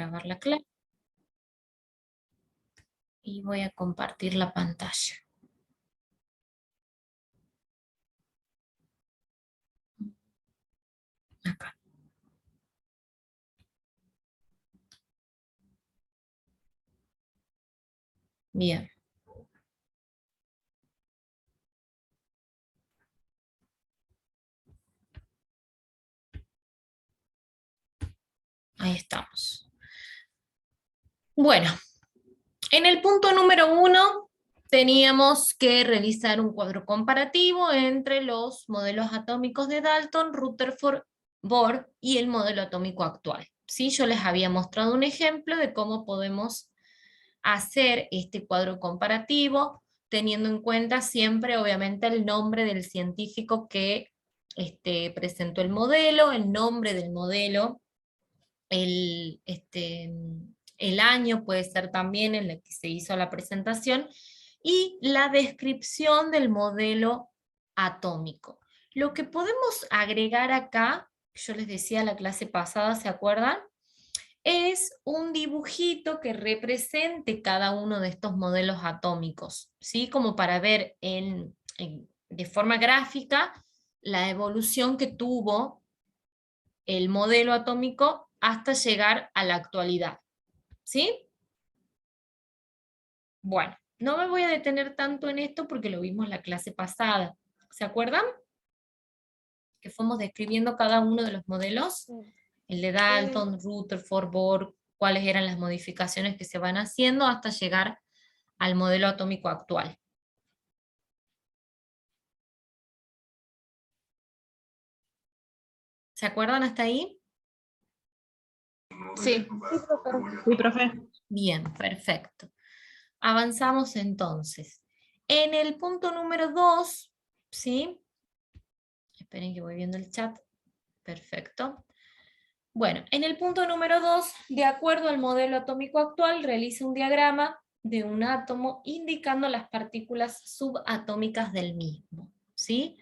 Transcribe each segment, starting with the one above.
grabar la clase y voy a compartir la pantalla. Acá. Bien. Ahí estamos. Bueno, en el punto número 1 teníamos que realizar un cuadro comparativo entre los modelos atómicos de Dalton, Rutherford, Bohr y el modelo atómico actual. ¿Sí? Yo les había mostrado un ejemplo de cómo podemos hacer este cuadro comparativo, teniendo en cuenta siempre, obviamente, el nombre del científico que presentó el modelo, el nombre del modelo, el, el año puede ser también en el que se hizo la presentación, y la descripción del modelo atómico. Lo que podemos agregar acá, yo les decía la clase pasada, ¿se acuerdan? Es un dibujito que represente cada uno de estos modelos atómicos, ¿sí? Como para ver de forma gráfica la evolución que tuvo el modelo atómico hasta llegar a la actualidad, ¿sí? Bueno, no me voy a detener tanto en esto porque lo vimos la clase pasada. ¿Se acuerdan? Que fuimos describiendo cada uno de los modelos. El de Dalton, Rutherford, Bohr, cuáles eran las modificaciones que se van haciendo hasta llegar al modelo atómico actual. ¿Se acuerdan hasta ahí? Sí. Sí, profe. Bien, perfecto. Avanzamos entonces. En el punto número 2, ¿sí? Esperen que voy viendo el chat. Perfecto. Bueno, en el punto número 2, de acuerdo al modelo atómico actual, realiza un diagrama de un átomo indicando las partículas subatómicas del mismo, ¿sí?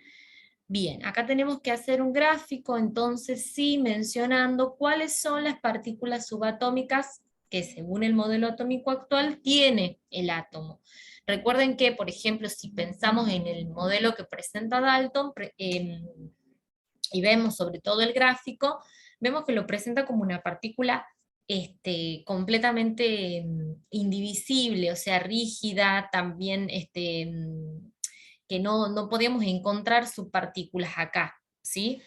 Bien, acá tenemos que hacer un gráfico, entonces sí, mencionando cuáles son las partículas subatómicas que según el modelo atómico actual tiene el átomo. Recuerden que, por ejemplo, si pensamos en el modelo que presenta Dalton, y vemos sobre todo el gráfico, vemos que lo presenta como una partícula completamente indivisible, o sea, rígida, también que no podíamos encontrar subpartículas acá, ¿sí?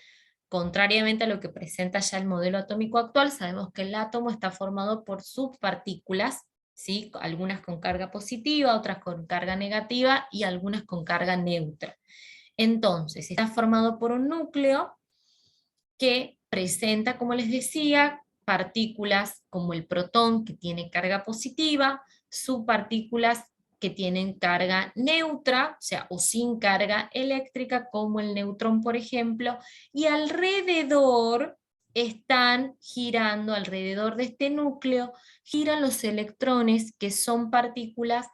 Contrariamente a lo que presenta ya el modelo atómico actual, sabemos que el átomo está formado por subpartículas, ¿sí? Algunas con carga positiva, otras con carga negativa y algunas con carga neutra. Entonces, está formado por un núcleo que presenta, como les decía, partículas como el protón, que tiene carga positiva, subpartículas que tienen carga neutra, o sea, o sin carga eléctrica, como el neutrón, por ejemplo, y alrededor están girando, alrededor de este núcleo, giran los electrones, que son partículas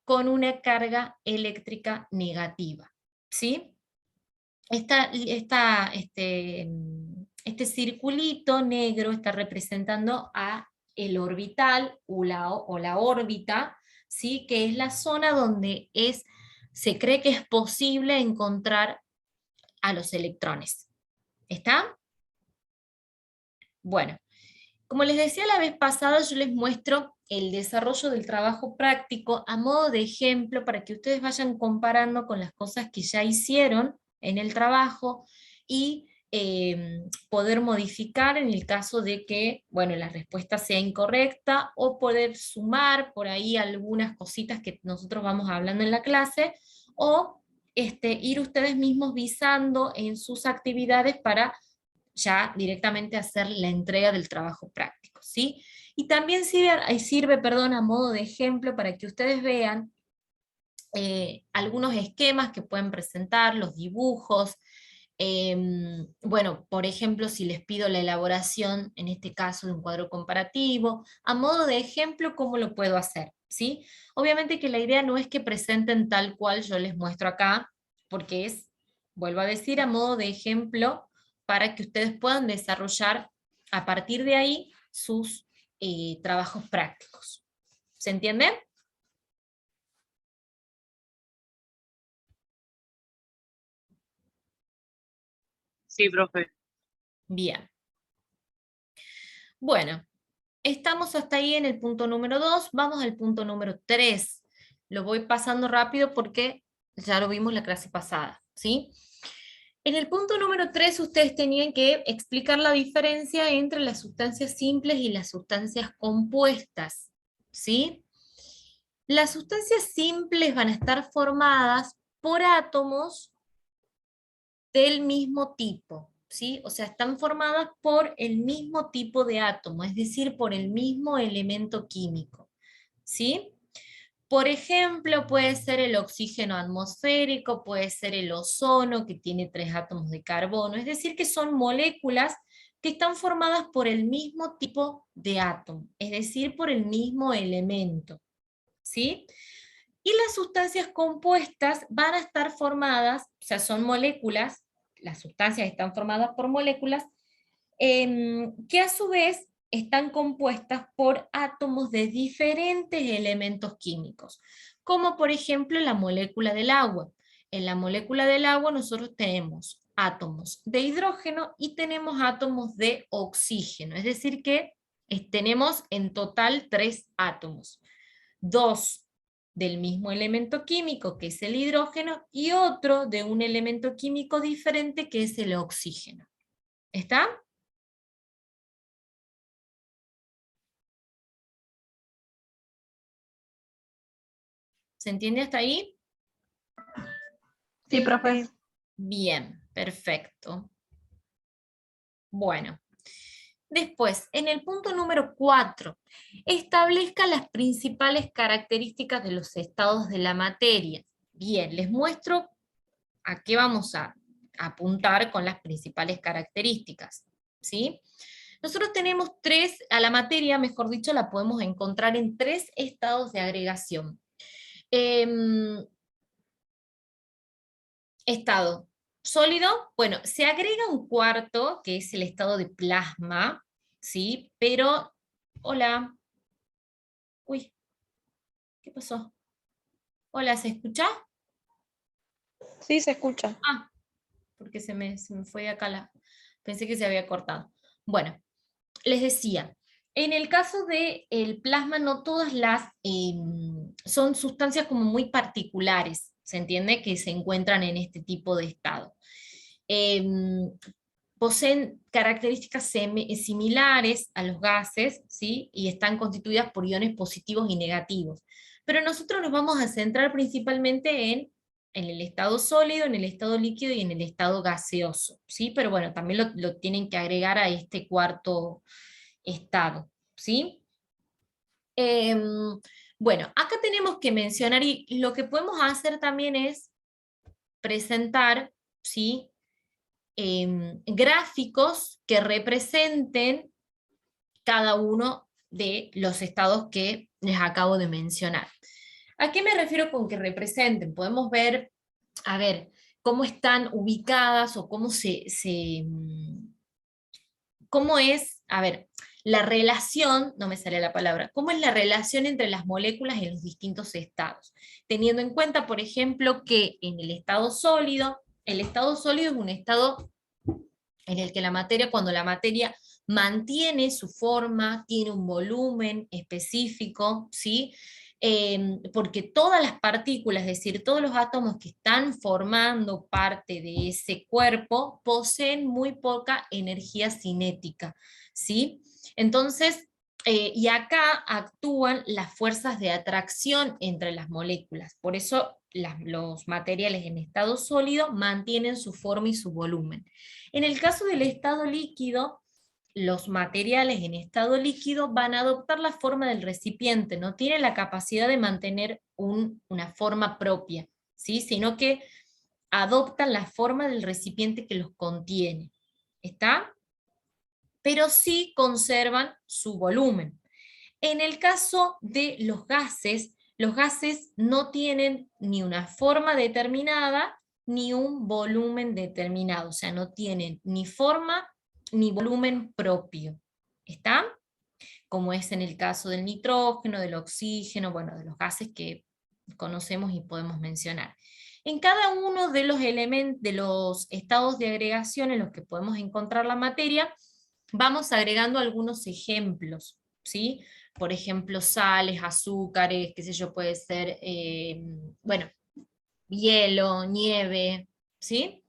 con una carga eléctrica negativa, ¿sí? Este circulito negro está representando a el orbital o la órbita, ¿sí? Que es la zona donde se cree que es posible encontrar a los electrones. ¿Está? Bueno, como les decía la vez pasada, yo les muestro el desarrollo del trabajo práctico a modo de ejemplo para que ustedes vayan comparando con las cosas que ya hicieron en el trabajo y poder modificar en el caso de que, bueno, la respuesta sea incorrecta, o poder sumar por ahí algunas cositas que nosotros vamos hablando en la clase, o ir ustedes mismos visando en sus actividades para ya directamente hacer la entrega del trabajo práctico, ¿sí? Y también sirve, perdón, a modo de ejemplo para que ustedes vean algunos esquemas que pueden presentar, los dibujos. Bueno, por ejemplo, si les pido la elaboración, en este caso, de un cuadro comparativo, a modo de ejemplo, ¿cómo lo puedo hacer? ¿Sí? Obviamente que la idea no es que presenten tal cual yo les muestro acá, porque es, vuelvo a decir, a modo de ejemplo, para que ustedes puedan desarrollar a partir de ahí sus trabajos prácticos. ¿Se entiende? Sí, profe. Bien. Bueno, estamos hasta ahí en el punto número 2, vamos al punto número 3. Lo voy pasando rápido porque ya lo vimos la clase pasada, ¿sí? En el punto número 3 ustedes tenían que explicar la diferencia entre las sustancias simples y las sustancias compuestas, ¿sí? Las sustancias simples van a estar formadas por átomos del mismo tipo, ¿sí? O sea, están formadas por el mismo tipo de átomo, es decir, por el mismo elemento químico, ¿sí? Por ejemplo, puede ser el oxígeno atmosférico, puede ser el ozono, que tiene 3 átomos de carbono, es decir, que son moléculas que están formadas por el mismo tipo de átomo, es decir, por el mismo elemento, ¿sí? Y las sustancias compuestas van a estar formadas, o sea, son moléculas, las sustancias están formadas por moléculas, que a su vez están compuestas por átomos de diferentes elementos químicos, como por ejemplo la molécula del agua. En la molécula del agua nosotros tenemos átomos de hidrógeno y tenemos átomos de oxígeno, es decir que tenemos en total 3 átomos. 2 del mismo elemento químico, que es el hidrógeno, y otro de un elemento químico diferente, que es el oxígeno. ¿Está? ¿Se entiende hasta ahí? Sí, profe. Bien, perfecto. Bueno, después, en el punto número 4, establezca las principales características de los estados de la materia. Bien, les muestro a qué vamos a apuntar con las principales características, ¿sí? Nosotros tenemos a la materia, mejor dicho, la podemos encontrar en 3 estados de agregación. Estado sólido, bueno, se agrega un cuarto, que es el estado de plasma, ¿sí? Pero, hola, uy, ¿qué pasó? Hola, ¿se escucha? Sí, se escucha. Ah, porque se me fue acá pensé que se había cortado. Bueno, les decía, en el caso del plasma, no todas son sustancias como muy particulares, ¿se entiende? Que se encuentran en este tipo de estado. Em, Poseen características similares a los gases, ¿sí? Y están constituidas por iones positivos y negativos. Pero nosotros nos vamos a centrar principalmente en el estado sólido, en el estado líquido y en el estado gaseoso, ¿sí? Pero bueno, también lo tienen que agregar a este cuarto estado, ¿sí? Em, bueno, acá tenemos que mencionar, y lo que podemos hacer también es presentar, ¿sí? Gráficos que representen cada uno de los estados que les acabo de mencionar. ¿A qué me refiero con que representen? Podemos ver, a ver, cómo están ubicadas o cómo es, a ver, la relación, no me sale la palabra, cómo es la relación entre las moléculas en los distintos estados. Teniendo en cuenta, por ejemplo, que en el estado sólido es un estado en el que la materia, cuando la materia mantiene su forma, tiene un volumen específico, ¿sí? Porque todas las partículas, es decir, todos los átomos que están formando parte de ese cuerpo, poseen muy poca energía cinética, ¿sí? Entonces, y acá actúan las fuerzas de atracción entre las moléculas, por eso los materiales en estado sólido mantienen su forma y su volumen. En el caso del estado líquido, los materiales en estado líquido van a adoptar la forma del recipiente, no tienen la capacidad de mantener una forma propia, ¿sí? Sino que adoptan la forma del recipiente que los contiene. ¿Está? Pero sí conservan su volumen. En el caso de los gases no tienen ni una forma determinada ni un volumen determinado, o sea, no tienen ni forma ni volumen propio. ¿Está? como es en el caso del nitrógeno, del oxígeno, bueno, de los gases que conocemos y podemos mencionar. En cada uno de los elementos, de los estados de agregación en los que podemos encontrar la materia, vamos agregando algunos ejemplos, ¿sí? Por ejemplo, sales, azúcares, qué sé yo, puede ser, bueno, hielo, nieve, ¿sí?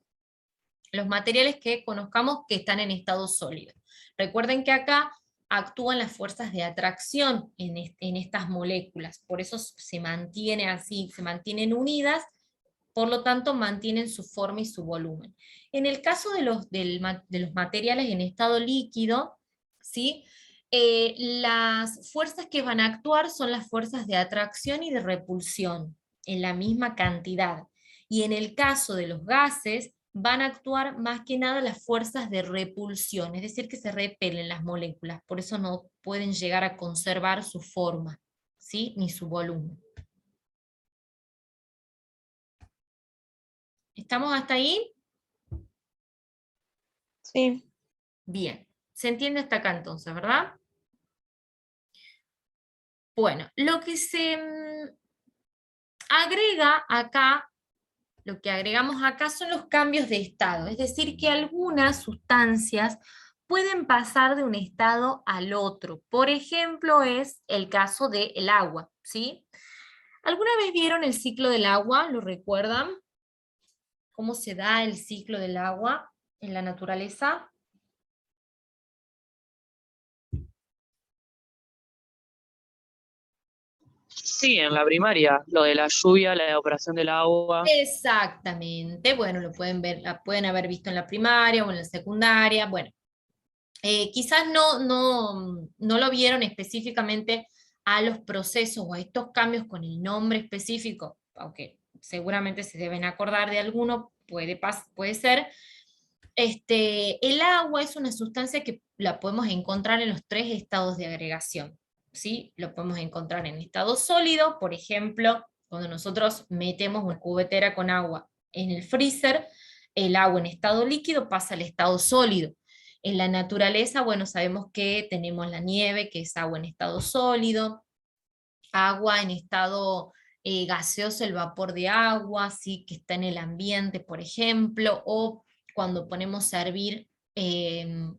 Los materiales que conozcamos que están en estado sólido. Recuerden que acá actúan las fuerzas de atracción en estas moléculas, por eso se mantiene así, se mantienen unidas, por lo tanto mantienen su forma y su volumen. En el caso de los materiales en estado líquido, ¿sí? Las fuerzas que van a actuar son las fuerzas de atracción y de repulsión, en la misma cantidad. Y en el caso de los gases, van a actuar más que nada las fuerzas de repulsión, es decir, que se repelen las moléculas, por eso no pueden llegar a conservar su forma, ¿sí? Ni su volumen. ¿Estamos hasta ahí? Sí, Bien. Se entiende hasta acá entonces, ¿verdad? Bueno, lo que se agrega acá, lo que agregamos acá son los cambios de estado, es decir, que algunas sustancias pueden pasar de un estado al otro. Por ejemplo, es el caso del agua, ¿sí? ¿Alguna vez vieron el ciclo del agua? ¿Lo recuerdan? ¿Cómo se da el ciclo del agua en la naturaleza? sí, en la primaria, lo de la lluvia, la evaporación del agua. Exactamente, bueno, lo pueden ver, la pueden haber visto en la primaria o en la secundaria, bueno, quizás no lo vieron específicamente a los procesos o a estos cambios con el nombre específico, aunque seguramente se deben acordar de alguno, puede ser. El agua es una sustancia que la podemos encontrar en los tres estados de agregación, ¿sí? Lo podemos encontrar en estado sólido, por ejemplo, cuando nosotros metemos una cubetera con agua en el freezer, el agua en estado líquido pasa al estado sólido. En la naturaleza, bueno, sabemos que tenemos la nieve, que es agua en estado sólido, agua en estado gaseoso, el vapor de agua, ¿sí? Que está en el ambiente, por ejemplo, o cuando ponemos a hervir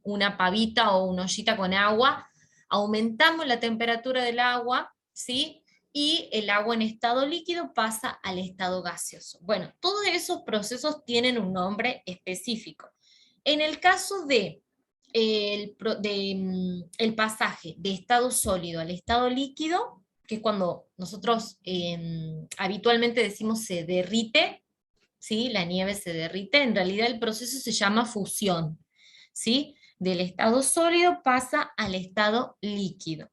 una pavita o una ollita con agua, aumentamos la temperatura del agua, ¿sí? Y el agua en estado líquido pasa al estado gaseoso. Bueno, todos esos procesos tienen un nombre específico. En el caso de el pasaje de estado sólido al estado líquido, que es cuando nosotros habitualmente decimos se derrite, ¿sí? La nieve se derrite, en realidad el proceso se llama fusión, ¿sí? Del estado sólido pasa al estado líquido.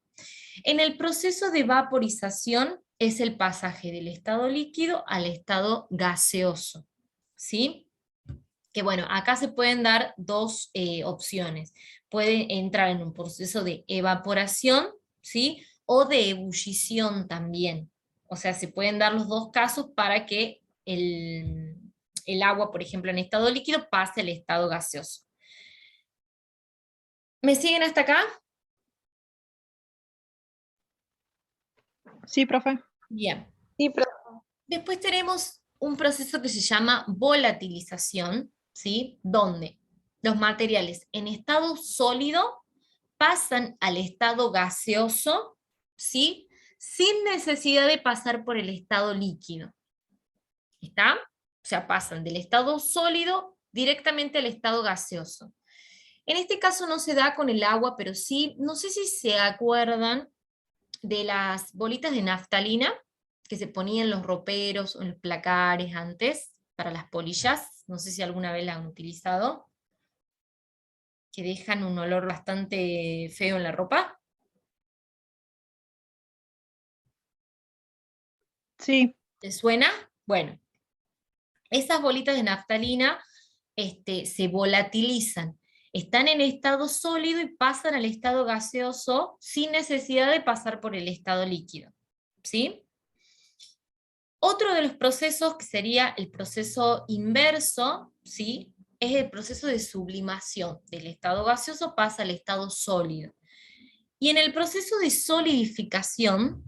En el proceso de vaporización es el pasaje del estado líquido al estado gaseoso, ¿sí? Que bueno, acá se pueden dar dos opciones. Puede entrar en un proceso de evaporación, ¿sí? O de ebullición también. O sea, se pueden dar los dos casos para que el agua, por ejemplo, en estado líquido pase al estado gaseoso. ¿Me siguen hasta acá? Sí, profe. Bien. Sí, pero Después tenemos un proceso que se llama volatilización, ¿sí? Donde los materiales en estado sólido pasan al estado gaseoso, ¿sí? Sin necesidad de pasar por el estado líquido. ¿Está? O sea, pasan del estado sólido directamente al estado gaseoso. En este caso no se da con el agua, pero sí, no sé si se acuerdan de las bolitas de naftalina que se ponían en los roperos o en los placares antes para las polillas. No sé si alguna vez la han utilizado, que dejan un olor bastante feo en la ropa. Sí. ¿Te suena? Bueno, esas bolitas de naftalina se volatilizan, están en estado sólido y pasan al estado gaseoso sin necesidad de pasar por el estado líquido. ¿Sí? Otro de los procesos, que sería el proceso inverso, ¿sí? Es el proceso de sublimación. Del estado gaseoso pasa al estado sólido. Y en el proceso de solidificación,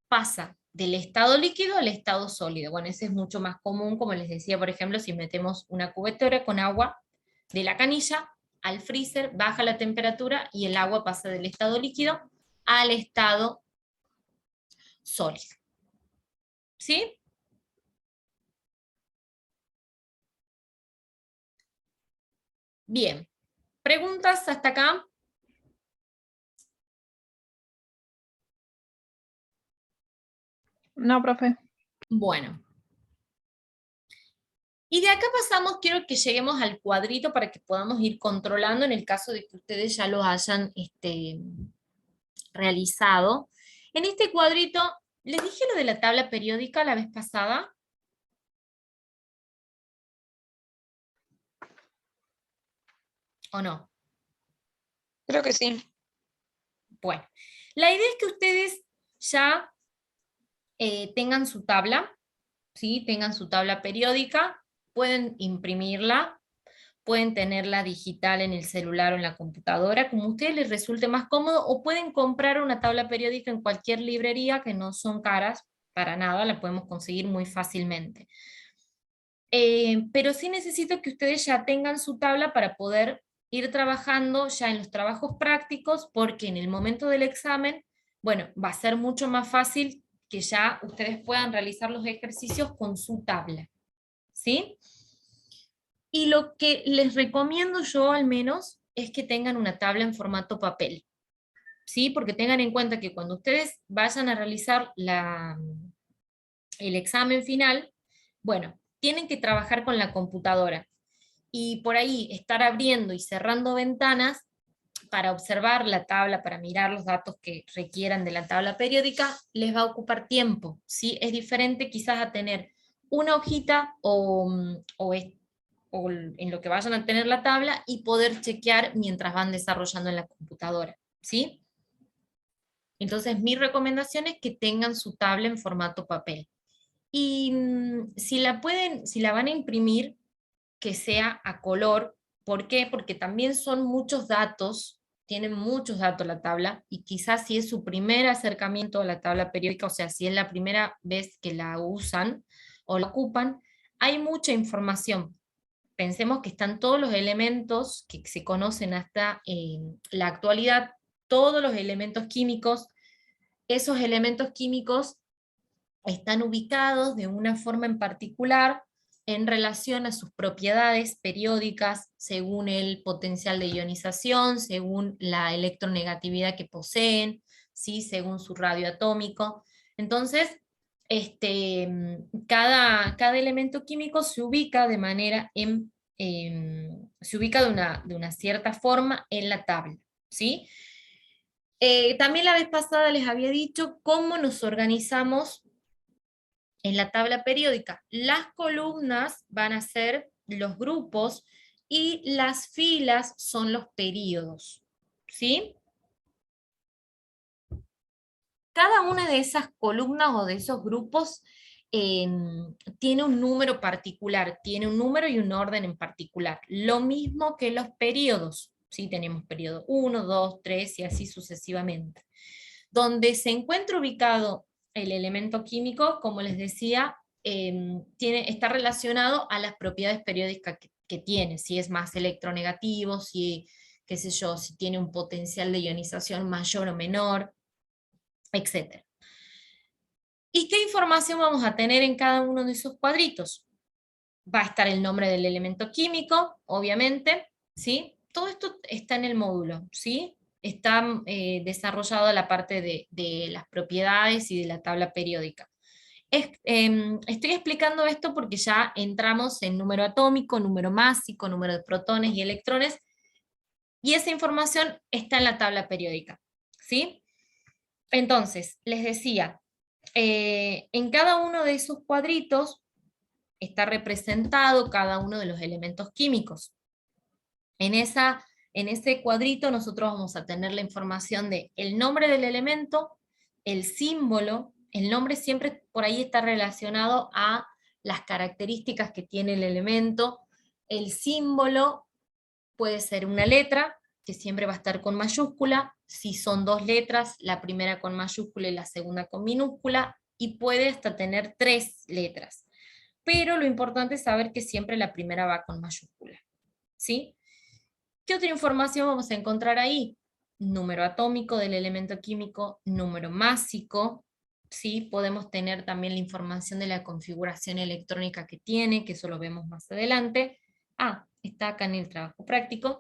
pasa del estado líquido al estado sólido. Bueno, ese es mucho más común, como les decía, por ejemplo, si metemos una cubetera con agua de la canilla al freezer, baja la temperatura y el agua pasa del estado líquido al estado sólido. ¿Sí? Bien. ¿Preguntas hasta acá? No, profe. Bueno. Y de acá pasamos, quiero que lleguemos al cuadrito para que podamos ir controlando en el caso de que ustedes ya lo hayan realizado. En este cuadrito, ¿les dije lo de la tabla periódica la vez pasada? ¿O no? Creo que sí. Bueno, la idea es que ustedes ya tengan su tabla, ¿sí? Tengan su tabla periódica, pueden imprimirla, pueden tenerla digital en el celular o en la computadora, como a ustedes les resulte más cómodo, o pueden comprar una tabla periódica en cualquier librería, que no son caras para nada, la podemos conseguir muy fácilmente. Pero sí necesito que ustedes ya tengan su tabla para poder ir trabajando ya en los trabajos prácticos, porque en el momento del examen, bueno, va a ser mucho más fácil que ya ustedes puedan realizar los ejercicios con su tabla, ¿sí? Y lo que les recomiendo yo al menos es que tengan una tabla en formato papel, ¿sí? Porque tengan en cuenta que cuando ustedes vayan a realizar el examen final, bueno, tienen que trabajar con la computadora y por ahí estar abriendo y cerrando ventanas para observar la tabla, para mirar los datos que requieran de la tabla periódica, les va a ocupar tiempo, ¿sí? Es diferente quizás a tener una hojita o en lo que vayan a tener la tabla y poder chequear mientras van desarrollando en la computadora, ¿sí? Entonces mi recomendación es que tengan su tabla en formato papel. Y si la van a imprimir, que sea a color. ¿Por qué? Porque también son muchos datos, tienen muchos datos la tabla, y quizás si es su primer acercamiento a la tabla periódica, o sea, si es la primera vez que la usan o la ocupan, hay mucha información. Pensemos que están todos los elementos que se conocen hasta la actualidad, todos los elementos químicos. Esos elementos químicos están ubicados de una forma en particular en relación a sus propiedades periódicas, según el potencial de ionización, según la electronegatividad que poseen, ¿sí? Según su radio atómico. Entonces, cada elemento químico se ubica de manera se ubica de una cierta forma en la tabla, ¿sí? También la vez pasada les había dicho cómo nos organizamos en la tabla periódica. Las columnas van a ser los grupos y las filas son los períodos, ¿sí? Cada una de esas columnas o de esos grupos tiene un número particular, tiene un número y un orden en particular. Lo mismo que los periodos, ¿sí? Tenemos periodo 1, 2, 3 y así sucesivamente. Donde se encuentra ubicado el elemento químico, como les decía, está relacionado a las propiedades periódicas que tiene, si es más electronegativo, si, qué sé yo, si tiene un potencial de ionización mayor o menor, etc. ¿Y qué información vamos a tener en cada uno de esos cuadritos? Va a estar el nombre del elemento químico, obviamente, ¿sí? Todo esto está en el módulo, ¿sí? Está desarrollado la parte de las propiedades y de la tabla periódica. Estoy explicando esto porque ya entramos en número atómico, número másico, número de protones y electrones, y esa información está en la tabla periódica, ¿sí? Entonces, les decía, en cada uno de esos cuadritos está representado cada uno de los elementos químicos. En ese cuadrito nosotros vamos a tener la información de el nombre del elemento, el símbolo. El nombre siempre por ahí está relacionado a las características que tiene el elemento. El símbolo puede ser una letra, que siempre va a estar con mayúscula. Si son dos letras, la primera con mayúscula y la segunda con minúscula, y puede hasta tener 3 letras. Pero lo importante es saber que siempre la primera va con mayúscula, ¿sí? ¿Qué otra información vamos a encontrar ahí? Número atómico del elemento químico, número másico, ¿sí? Podemos tener también la información de la configuración electrónica que tiene, que eso lo vemos más adelante. Ah, está acá en el trabajo práctico.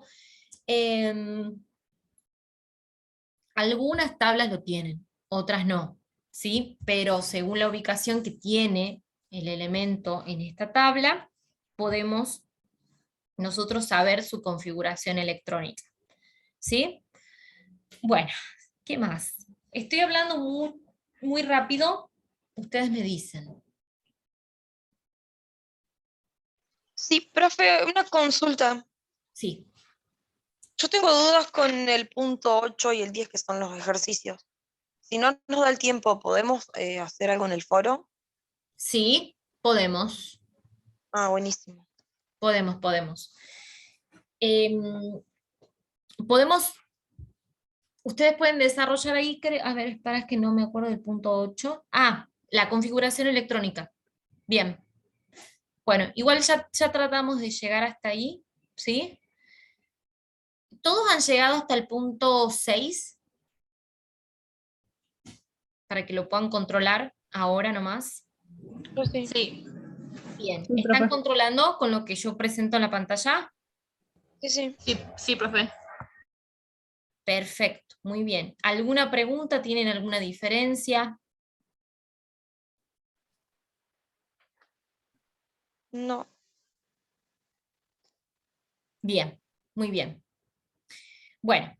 Algunas tablas lo tienen, otras no, ¿sí? Pero según la ubicación que tiene el elemento en esta tabla, podemos nosotros saber su configuración electrónica, ¿sí? Bueno, ¿qué más? Estoy hablando muy rápido, ustedes me dicen. Sí, profe, una consulta. Sí, Yo tengo dudas con el punto 8 y el 10, que son los ejercicios. Si no nos da el tiempo, ¿podemos hacer algo en el foro? sí, podemos, Ah, buenísimo. podemos. Em, podemos, ustedes pueden desarrollar ahí, a ver, espera, es que no me acuerdo del punto 8. Ah, la configuración electrónica. Bien. Bueno, igual ya tratamos de llegar hasta ahí, ¿sí? Todos han llegado hasta el punto 6 para que lo puedan controlar ahora nomás. Yo sí. Sí. Bien. Sí, ¿Están profe. controlando con lo que yo presento en la pantalla? Sí, sí. Sí, profe. Perfecto, muy bien. ¿Alguna pregunta? ¿Tienen alguna diferencia? No. Bien, muy bien. Bueno,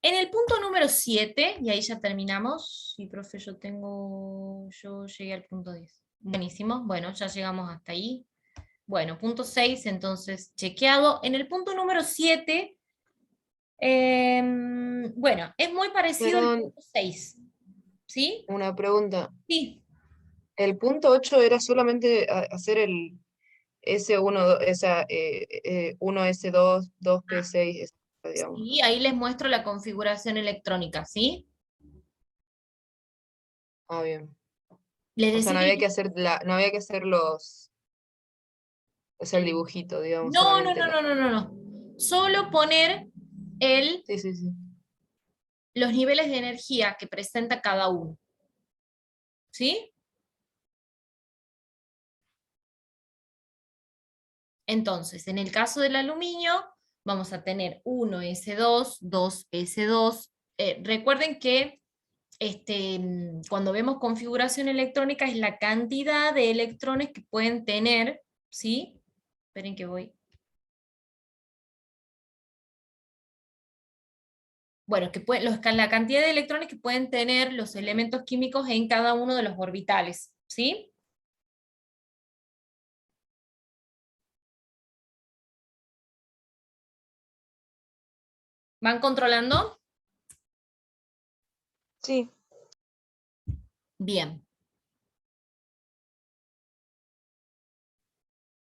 en el punto número 7, y ahí ya terminamos. Sí, profe, yo llegué al punto 10. Buenísimo, bueno, ya llegamos hasta ahí. Bueno, punto 6, entonces chequeado. En el punto número 7, bueno, es muy parecido al Perdón, punto 6, ¿sí? una pregunta. Sí, El punto 8 era solamente hacer el S1, esa, 1S2, 2P6, digamos. sí, ahí les muestro la configuración electrónica, ¿sí? Ah, bien. Les O sea, decía no había que que hacer no había que hacer o sea, el dibujito, digamos, no, no, solamente no, no, no, no, no. Solo poner Sí, sí, sí. los niveles de energía que presenta cada uno, ¿sí? Entonces, en el caso del aluminio, vamos a tener 1S2, 2S2. Recuerden que cuando vemos configuración electrónica es la cantidad de electrones que pueden tener, ¿sí? Esperen que voy. Bueno, la cantidad de electrones que pueden tener los elementos químicos en cada uno de los orbitales, ¿sí? ¿Van controlando? Sí. Bien.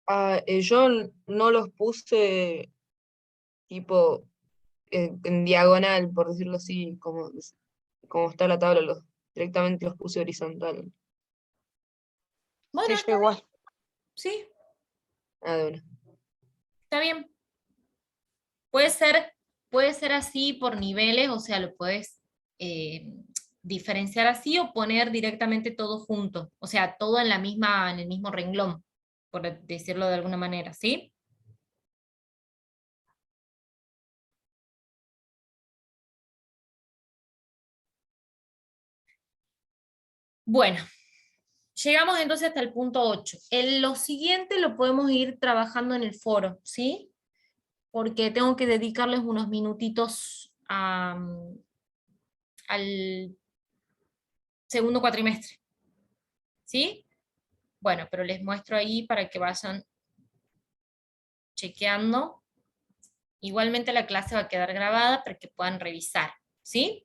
Ah, yo no los puse tipo en diagonal, por decirlo así, como está la tabla, directamente los puse horizontal. Bueno, Sí, yo está bien, igual. sí, Ah, de una. está bien. Puede ser así por niveles, o sea, lo puedes eh, diferenciar así o poner directamente todo junto, o sea, todo en en el mismo renglón, por decirlo de alguna manera, ¿sí? Bueno, llegamos entonces hasta el punto 8. Lo siguiente lo podemos ir trabajando en el foro, ¿sí? Porque tengo que dedicarles unos minutitos al segundo cuatrimestre, ¿sí? Bueno, pero les muestro ahí para que vayan chequeando. Igualmente la clase va a quedar grabada para que puedan revisar, ¿sí?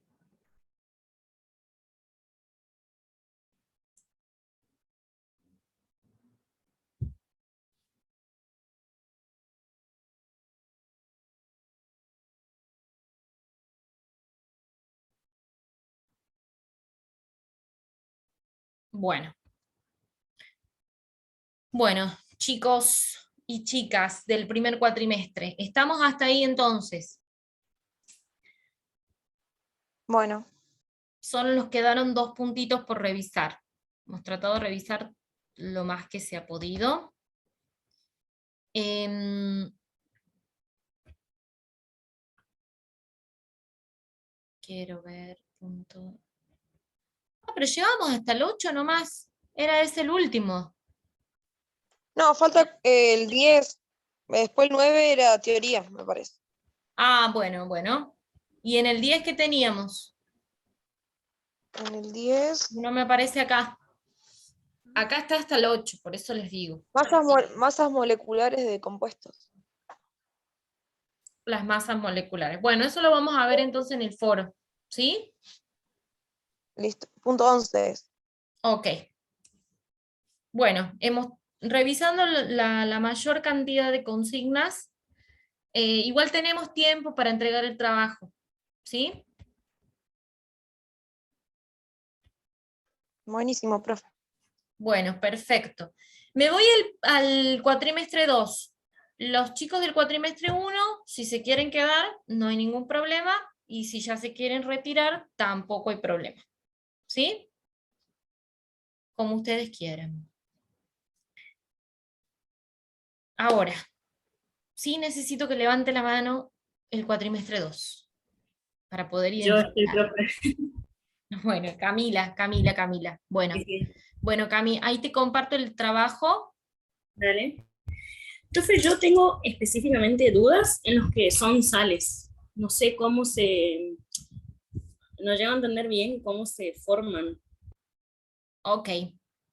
Bueno. Bueno, chicos y chicas del primer cuatrimestre, ¿estamos hasta ahí entonces? Bueno, Solo nos quedaron 2 puntitos por revisar. Hemos tratado de revisar lo más que se ha podido. Quiero ver punto. Ah, pero llegamos hasta el 8 nomás. Era ese el último. no, falta el 10. Después el 9 era teoría, me parece. Ah, bueno, bueno. ¿Y en el 10 qué teníamos? En el 10, No me aparece acá. Acá está hasta el 8, por eso les digo. masas moleculares de compuestos. Las masas moleculares. Bueno, eso lo vamos a ver entonces en el foro. ¿Sí? Listo. Punto 11 es. Ok. Bueno, hemos revisando la mayor cantidad de consignas. Igual tenemos tiempo para entregar el trabajo. ¿Sí? Buenísimo, profe. Bueno, perfecto. Me voy al cuatrimestre 2. Los chicos del cuatrimestre 1, si se quieren quedar, no hay ningún problema. Y si ya se quieren retirar, tampoco hay problema. ¿Sí? Como ustedes quieran. Ahora, sí necesito que levante la mano el cuatrimestre 2 para poder Yo estoy, identificar. profe. Bueno, Camila. Bueno, Sí, sí. bueno, Cami, ahí te comparto el trabajo. Dale. Profe, yo tengo específicamente dudas en los que son sales. No sé cómo se... No llego a entender bien cómo se forman. Ok,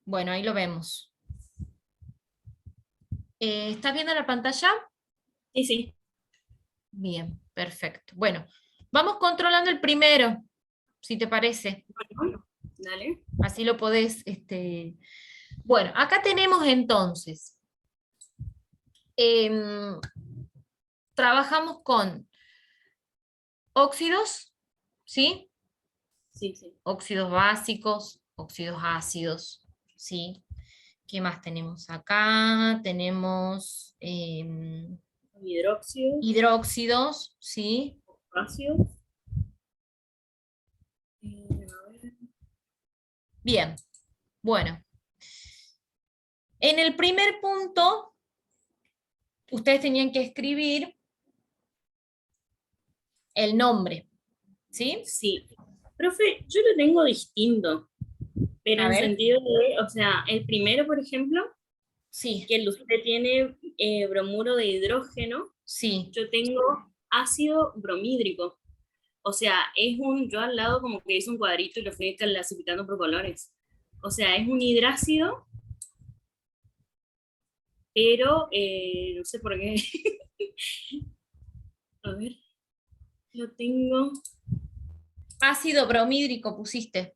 bueno, ahí lo vemos. ¿Estás viendo la pantalla? Sí, sí. Bien, perfecto. Bueno, vamos controlando el primero, si te parece. Bueno, dale. Así lo podés. Bueno, acá tenemos entonces. Trabajamos con óxidos, ¿sí? Sí, sí. Óxidos básicos, óxidos ácidos, ¿sí? ¿Qué más tenemos acá? Tenemos Hidróxido, hidróxidos, ¿sí? ácido. A ver. Bien, bueno. En el primer punto, ustedes tenían que escribir el nombre, ¿sí? Sí. Profe, yo lo tengo distinto, pero A en ver. sentido de, o sea, el primero, por ejemplo, Sí, que usted tiene bromuro de hidrógeno, sí. yo tengo ácido bromídrico. O sea, yo al lado como que hice un cuadrito y lo fui clasificando por colores. O sea, es un hidrácido, pero no sé por qué. A ver, lo tengo. Ácido bromídrico pusiste.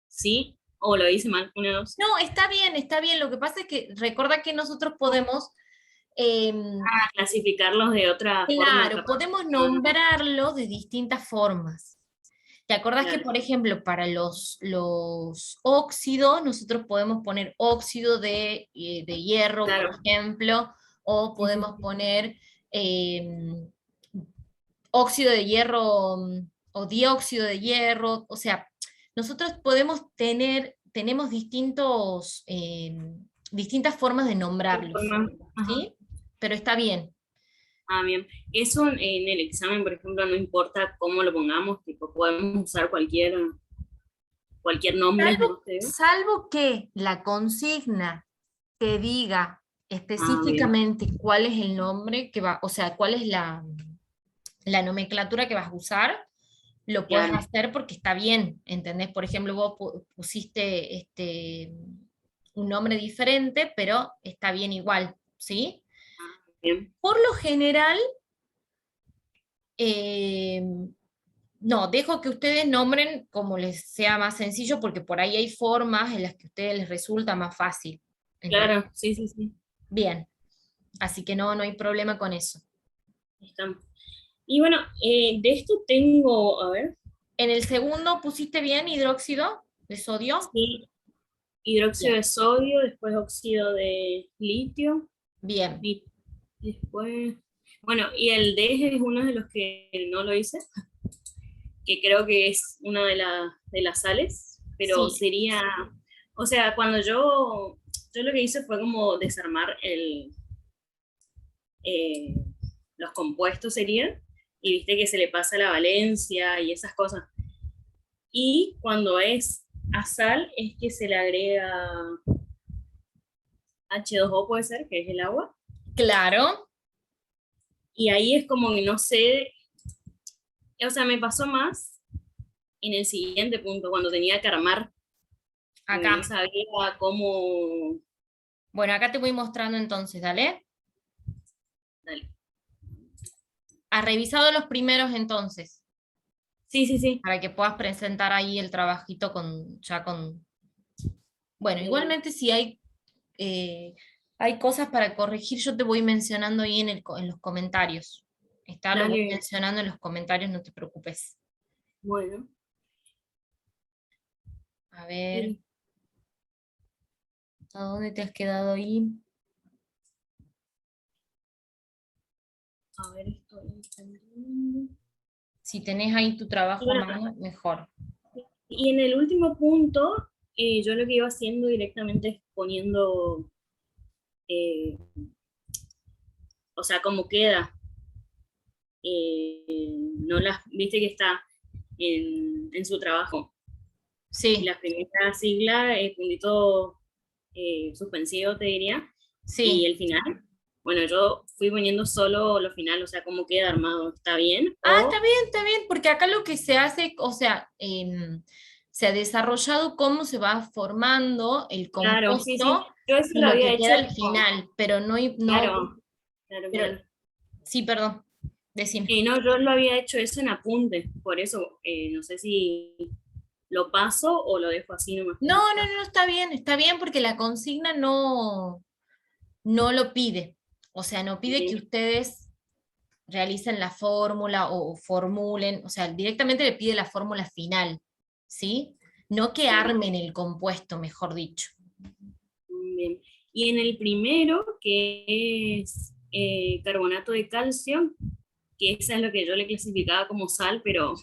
Sí, o lo hice mal, una, dos. No, está bien, está bien. Lo que pasa es que recuerda que nosotros podemos, Clasificarlos de otra forma. claro, podemos nombrarlos de distintas formas. ¿Te acordás que, Claro. por ejemplo, para los óxidos, nosotros podemos poner óxido de hierro, Claro. por ejemplo, o podemos poner óxido de hierro o dióxido de hierro? O sea, nosotros tenemos distintas formas de nombrarlos, Ajá. ¿sí? Pero está bien. Ah, bien. Eso en el examen, por ejemplo, no importa cómo lo pongamos, tipo, podemos usar cualquier nombre, no sé. Salvo que la consigna te diga Ah, bien. específicamente cuál es el nombre que va, o sea, cuál es la nomenclatura que vas a usar, lo puedes Claro. hacer porque está bien, ¿entendés? Por ejemplo, vos pusiste un nombre diferente, pero está bien igual, ¿sí? Bien. Por lo general, eh, no, dejo que ustedes nombren como les sea más sencillo, porque por ahí hay formas en las que a ustedes les resulta más fácil. ¿Entendés? Claro, sí, sí, sí. Bien, así que no hay problema con eso. Estamos. Y bueno, de esto tengo, a ver, En el segundo pusiste bien hidróxido de sodio. sí, hidróxido Bien. de sodio, después óxido de litio, Bien. y después, bueno, y el DEG es uno de los que no lo hice, que creo que es una de las sales, pero Sí. sería, o sea, cuando yo lo que hice fue como desarmar eh, los compuestos serían, y viste que se le pasa la valencia y esas cosas. Y cuando es a sal es que se le agrega H2O, puede ser, que es el agua, Claro. y ahí es como que no sé, o sea, me pasó más en el siguiente punto, cuando tenía que armar, porque Acá. no sabía cómo. Bueno, acá te voy mostrando entonces, dale. Dale. ¿Has revisado los primeros entonces? Sí, sí, sí. Para que puedas presentar ahí el trabajito ya con... Bueno, igualmente si hay cosas para corregir, yo te voy mencionando ahí en los comentarios. Lo voy Dale, mencionando en los comentarios, no te preocupes. bueno. A ver, Y, ¿a dónde te has quedado ahí? a ver, estoy entendiendo. Si tenés ahí tu trabajo a Bueno, mano, mejor. y en el último punto, yo lo que iba haciendo directamente es poniendo, eh, o sea, cómo queda. No las, viste que está en su trabajo. Y Sí, la primera sigla, puntito suspensivo, te diría, y sí. el final. Bueno, yo fui poniendo solo lo final, o sea, cómo queda armado, ¿está bien? Ah, O, está bien, porque acá lo que se hace, o sea, se ha desarrollado cómo se va formando el claro, sí, sí, compuesto yo eso y lo lo había que hecho queda al con, final, pero no, claro, claro, pero claro. sí, perdón, decime. No, yo lo había hecho eso en apunte, por eso no sé si lo paso o lo dejo así nomás No, como no, está. no, está bien porque la consigna no lo pide. O sea, no pide que Bien, ustedes realicen la fórmula o formulen, o sea, directamente le pide la fórmula final, ¿sí? No que claro, armen el compuesto, mejor dicho. bien. Y en el primero, que es carbonato de calcio, que esa es lo que yo le clasificaba como sal, pero